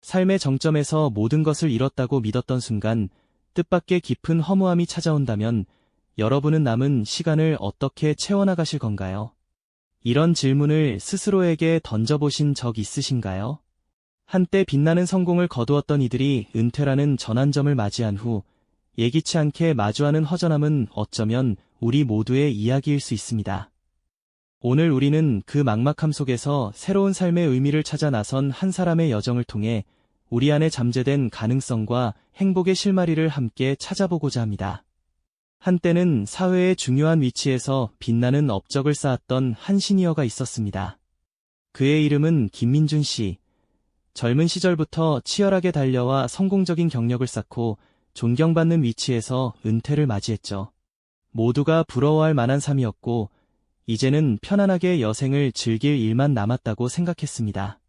삶의 정점에서 모든 것을 잃었다고 믿었던 순간 뜻밖의 깊은 허무함이 찾아온다면 여러분은 남은 시간을 어떻게 채워나가실 건가요? 이런 질문을 스스로에게 던져보신 적 있으신가요? 한때 빛나는 성공을 거두었던 이들이 은퇴라는 전환점을 맞이한 후 예기치 않게 마주하는 허전함은 어쩌면 우리 모두의 이야기일 수 있습니다. 오늘 우리는 그 막막함 속에서 새로운 삶의 의미를 찾아 나선 한 사람의 여정을 통해 우리 안에 잠재된 가능성과 행복의 실마리를 함께 찾아보고자 합니다. 한때는 사회의 중요한 위치에서 빛나는 업적을 쌓았던 한 시니어가 있었습니다. 그의 이름은 김민준 씨. 젊은 시절부터 치열하게 달려와 성공적인 경력을 쌓고 존경받는 위치에서 은퇴를 맞이했죠. 모두가 부러워할 만한 삶이었고 이제는 편안하게 여생을 즐길 일만 남았다고 생각했습니다.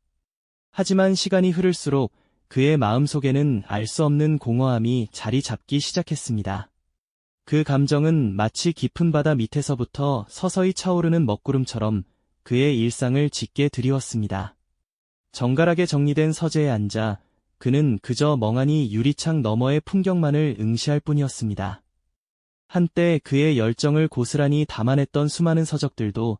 하지만 시간이 흐를수록 그의 마음속에는 알 수 없는 공허함이 자리 잡기 시작했습니다. 그 감정은 마치 깊은 바다 밑에서부터 서서히 차오르는 먹구름처럼 그의 일상을 짙게 드리웠습니다. 정갈하게 정리된 서재에 앉아 그는 그저 멍하니 유리창 너머의 풍경만을 응시할 뿐이었습니다. 한때 그의 열정을 고스란히 담아냈던 수많은 서적들도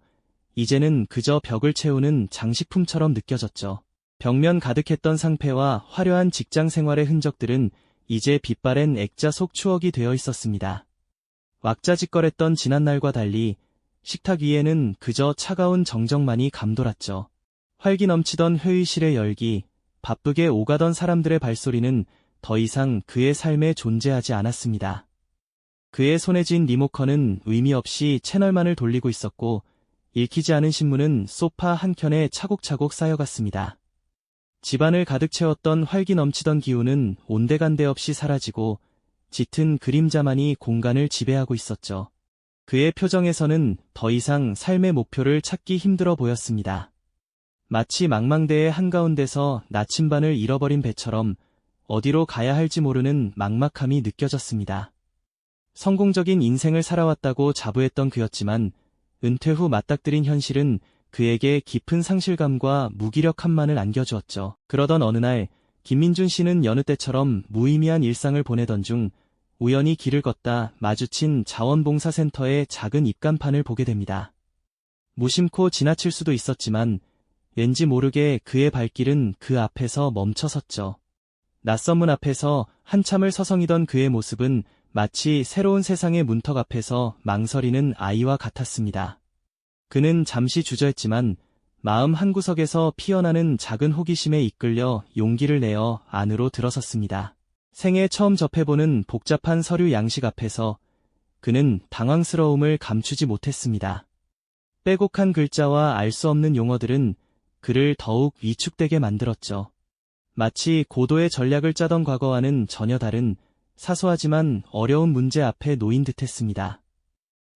이제는 그저 벽을 채우는 장식품처럼 느껴졌죠. 벽면 가득했던 상패와 화려한 직장 생활의 흔적들은 이제 빛바랜 액자 속 추억이 되어 있었습니다. 왁자지껄했던 지난날과 달리 식탁 위에는 그저 차가운 정적만이 감돌았죠. 활기 넘치던 회의실의 열기, 바쁘게 오가던 사람들의 발소리는 더 이상 그의 삶에 존재하지 않았습니다. 그의 손에 쥔 리모컨은 의미 없이 채널만을 돌리고 있었고 읽히지 않은 신문은 소파 한켠에 차곡차곡 쌓여갔습니다. 집안을 가득 채웠던 활기 넘치던 기운은 온데간데 없이 사라지고 짙은 그림자만이 공간을 지배하고 있었죠. 그의 표정에서는 더 이상 삶의 목표를 찾기 힘들어 보였습니다. 마치 망망대해 한가운데서 나침반을 잃어버린 배처럼 어디로 가야 할지 모르는 막막함이 느껴졌습니다. 성공적인 인생을 살아왔다고 자부했던 그였지만 은퇴 후 맞닥뜨린 현실은 그에게 깊은 상실감과 무기력함만을 안겨주었죠. 그러던 어느 날 김민준 씨는 여느 때처럼 무의미한 일상을 보내던 중 우연히 길을 걷다 마주친 자원봉사센터의 작은 입간판을 보게 됩니다. 무심코 지나칠 수도 있었지만 왠지 모르게 그의 발길은 그 앞에서 멈춰섰죠. 낯선 문 앞에서 한참을 서성이던 그의 모습은 마치 새로운 세상의 문턱 앞에서 망설이는 아이와 같았습니다. 그는 잠시 주저했지만 마음 한구석에서 피어나는 작은 호기심에 이끌려 용기를 내어 안으로 들어섰습니다. 생애 처음 접해보는 복잡한 서류 양식 앞에서 그는 당황스러움을 감추지 못했습니다. 빼곡한 글자와 알 수 없는 용어들은 그를 더욱 위축되게 만들었죠. 마치 고도의 전략을 짜던 과거와는 전혀 다른 사소하지만 어려운 문제 앞에 놓인 듯했습니다.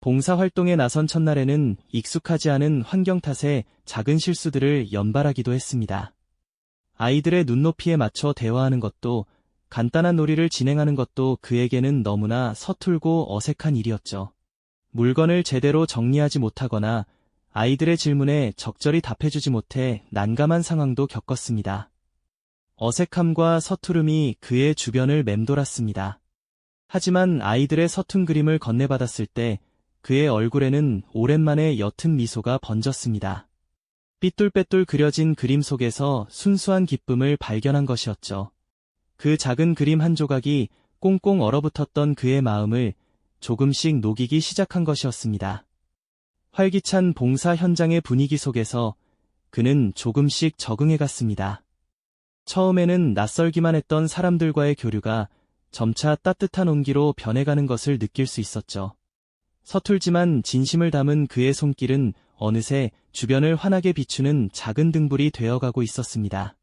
봉사활동에 나선 첫날에는 익숙하지 않은 환경 탓에 작은 실수들을 연발하기도 했습니다. 아이들의 눈높이에 맞춰 대화하는 것도 간단한 놀이를 진행하는 것도 그에게는 너무나 서툴고 어색한 일이었죠. 물건을 제대로 정리하지 못하거나 아이들의 질문에 적절히 답해주지 못해 난감한 상황도 겪었습니다. 어색함과 서투름이 그의 주변을 맴돌았습니다. 하지만 아이들의 서툰 그림을 건네받았을 때 그의 얼굴에는 오랜만에 옅은 미소가 번졌습니다. 삐뚤빼뚤 그려진 그림 속에서 순수한 기쁨을 발견한 것이었죠. 그 작은 그림 한 조각이 꽁꽁 얼어붙었던 그의 마음을 조금씩 녹이기 시작한 것이었습니다. 활기찬 봉사 현장의 분위기 속에서 그는 조금씩 적응해갔습니다. 처음에는 낯설기만 했던 사람들과의 교류가 점차 따뜻한 온기로 변해가는 것을 느낄 수 있었죠. 서툴지만 진심을 담은 그의 손길은 어느새 주변을 환하게 비추는 작은 등불이 되어가고 있었습니다.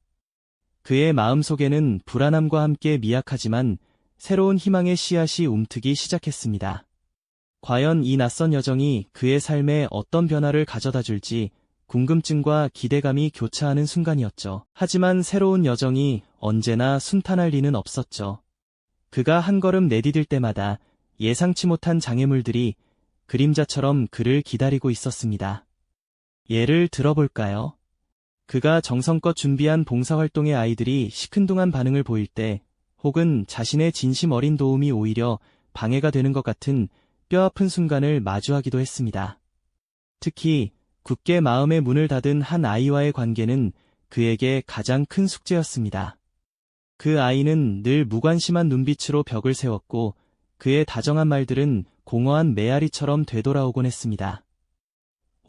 그의 마음속에는 불안함과 함께 미약하지만 새로운 희망의 씨앗이 움트기 시작했습니다. 과연 이 낯선 여정이 그의 삶에 어떤 변화를 가져다 줄지 궁금증과 기대감이 교차하는 순간이었죠. 하지만 새로운 여정이 언제나 순탄할 리는 없었죠. 그가 한 걸음 내디딜 때마다 예상치 못한 장애물들이 그림자처럼 그를 기다리고 있었습니다. 예를 들어볼까요? 그가 정성껏 준비한 봉사활동의 아이들이 시큰둥한 반응을 보일 때, 혹은 자신의 진심 어린 도움이 오히려 방해가 되는 것 같은 뼈아픈 순간을 마주하기도 했습니다. 특히 굳게 마음의 문을 닫은 한 아이와의 관계는 그에게 가장 큰 숙제였습니다. 그 아이는 늘 무관심한 눈빛으로 벽을 세웠고 그의 다정한 말들은 공허한 메아리처럼 되돌아오곤 했습니다.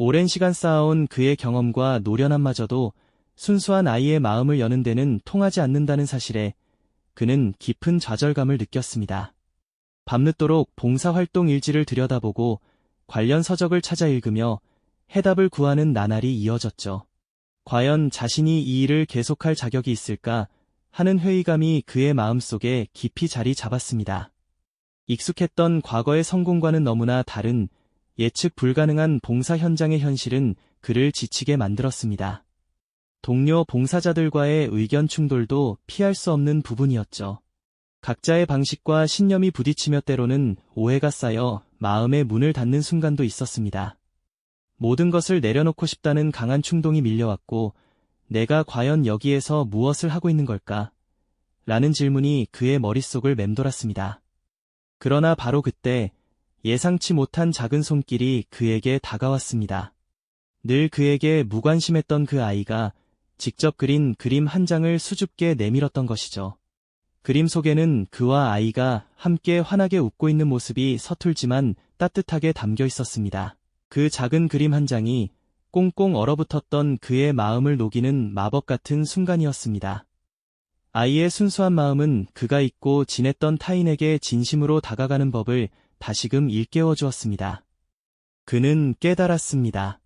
오랜 시간 쌓아온 그의 경험과 노련함마저도 순수한 아이의 마음을 여는 데는 통하지 않는다는 사실에 그는 깊은 좌절감을 느꼈습니다. 밤늦도록 봉사활동 일지를 들여다보고 관련 서적을 찾아 읽으며 해답을 구하는 나날이 이어졌죠. 과연 자신이 이 일을 계속할 자격이 있을까 하는 회의감이 그의 마음속에 깊이 자리 잡았습니다. 익숙했던 과거의 성공과는 너무나 다른 예측 불가능한 봉사 현장의 현실은 그를 지치게 만들었습니다. 동료 봉사자들과의 의견 충돌도 피할 수 없는 부분이었죠. 각자의 방식과 신념이 부딪히며 때로는 오해가 쌓여 마음의 문을 닫는 순간도 있었습니다. 모든 것을 내려놓고 싶다는 강한 충동이 밀려왔고, 내가 과연 여기에서 무엇을 하고 있는 걸까? 라는 질문이 그의 머릿속을 맴돌았습니다. 그러나 바로 그때 예상치 못한 작은 손길이 그에게 다가왔습니다. 늘 그에게 무관심했던 그 아이가 직접 그린 그림 한 장을 수줍게 내밀었던 것이죠. 그림 속에는 그와 아이가 함께 환하게 웃고 있는 모습이 서툴지만 따뜻하게 담겨 있었습니다. 그 작은 그림 한 장이 꽁꽁 얼어붙었던 그의 마음을 녹이는 마법 같은 순간이었습니다. 아이의 순수한 마음은 그가 잊고 지냈던 타인에게 진심으로 다가가는 법을 다시금 일깨워 주었습니다. 그는 깨달았습니다.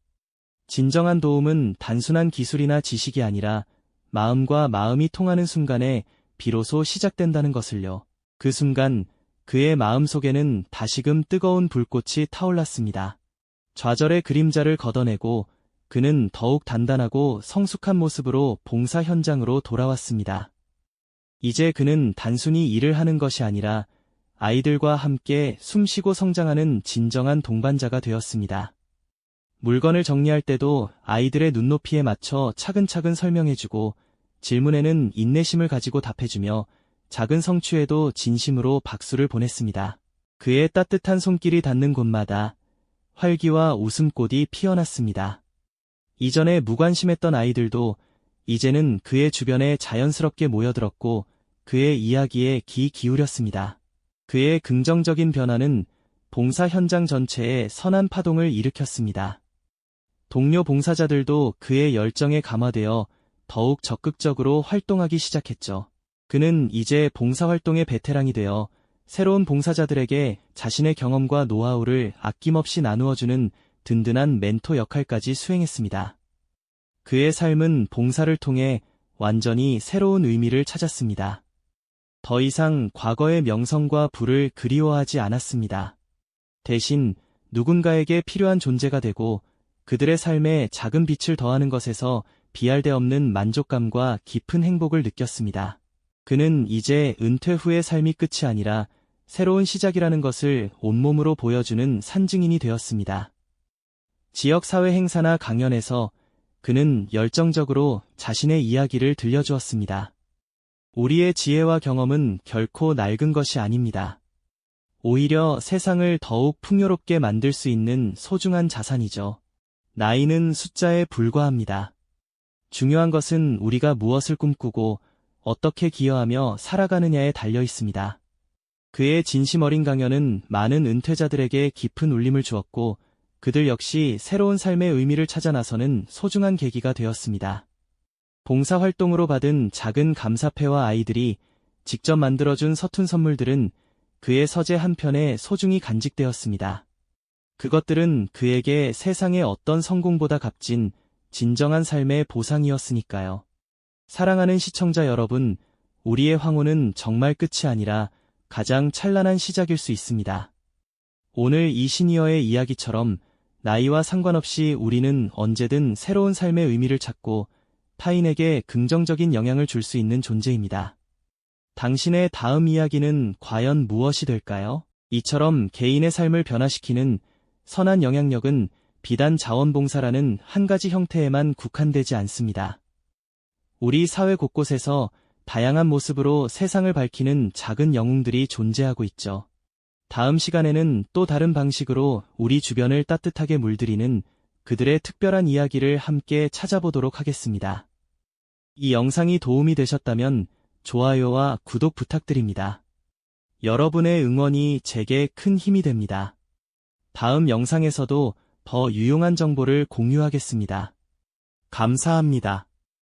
진정한 도움은 단순한 기술이나 지식이 아니라 마음과 마음이 통하는 순간에 비로소 시작된다는 것을요. 그 순간 그의 마음속에는 다시금 뜨거운 불꽃이 타올랐습니다. 좌절의 그림자를 걷어내고 그는 더욱 단단하고 성숙한 모습으로 봉사 현장으로 돌아왔습니다. 이제 그는 단순히 일을 하는 것이 아니라 아이들과 함께 숨쉬고 성장하는 진정한 동반자가 되었습니다. 물건을 정리할 때도 아이들의 눈높이에 맞춰 차근차근 설명해주고 질문에는 인내심을 가지고 답해주며 작은 성취에도 진심으로 박수를 보냈습니다. 그의 따뜻한 손길이 닿는 곳마다 활기와 웃음꽃이 피어났습니다. 이전에 무관심했던 아이들도 이제는 그의 주변에 자연스럽게 모여들었고 그의 이야기에 귀 기울였습니다. 그의 긍정적인 변화는 봉사 현장 전체에 선한 파동을 일으켰습니다. 동료 봉사자들도 그의 열정에 감화되어 더욱 적극적으로 활동하기 시작했죠. 그는 이제 봉사활동의 베테랑이 되어 새로운 봉사자들에게 자신의 경험과 노하우를 아낌없이 나누어주는 든든한 멘토 역할까지 수행했습니다. 그의 삶은 봉사를 통해 완전히 새로운 의미를 찾았습니다. 더 이상 과거의 명성과 부를 그리워하지 않았습니다. 대신 누군가에게 필요한 존재가 되고 그들의 삶에 작은 빛을 더하는 것에서 비할 데 없는 만족감과 깊은 행복을 느꼈습니다. 그는 이제 은퇴 후의 삶이 끝이 아니라 새로운 시작이라는 것을 온몸으로 보여주는 산증인이 되었습니다. 지역사회 행사나 강연에서 그는 열정적으로 자신의 이야기를 들려주었습니다. 우리의 지혜와 경험은 결코 낡은 것이 아닙니다. 오히려 세상을 더욱 풍요롭게 만들 수 있는 소중한 자산이죠. 나이는 숫자에 불과합니다. 중요한 것은 우리가 무엇을 꿈꾸고 어떻게 기여하며 살아가느냐에 달려 있습니다. 그의 진심 어린 강연은 많은 은퇴자들에게 깊은 울림을 주었고 그들 역시 새로운 삶의 의미를 찾아 나서는 소중한 계기가 되었습니다. 봉사활동으로 받은 작은 감사패와 아이들이 직접 만들어준 서툰 선물들은 그의 서재 한편에 소중히 간직되었습니다. 그것들은 그에게 세상의 어떤 성공보다 값진 진정한 삶의 보상이었으니까요. 사랑하는 시청자 여러분, 우리의 황혼은 정말 끝이 아니라 가장 찬란한 시작일 수 있습니다. 오늘 이 시니어의 이야기처럼 나이와 상관없이 우리는 언제든 새로운 삶의 의미를 찾고 타인에게 긍정적인 영향을 줄 수 있는 존재입니다. 당신의 다음 이야기는 과연 무엇이 될까요? 이처럼 개인의 삶을 변화시키는 선한 영향력은 비단 자원봉사라는 한 가지 형태에만 국한되지 않습니다. 우리 사회 곳곳에서 다양한 모습으로 세상을 밝히는 작은 영웅들이 존재하고 있죠. 다음 시간에는 또 다른 방식으로 우리 주변을 따뜻하게 물들이는 그들의 특별한 이야기를 함께 찾아보도록 하겠습니다. 이 영상이 도움이 되셨다면 좋아요와 구독 부탁드립니다. 여러분의 응원이 제게 큰 힘이 됩니다. 다음 영상에서도 더 유용한 정보를 공유하겠습니다. 감사합니다.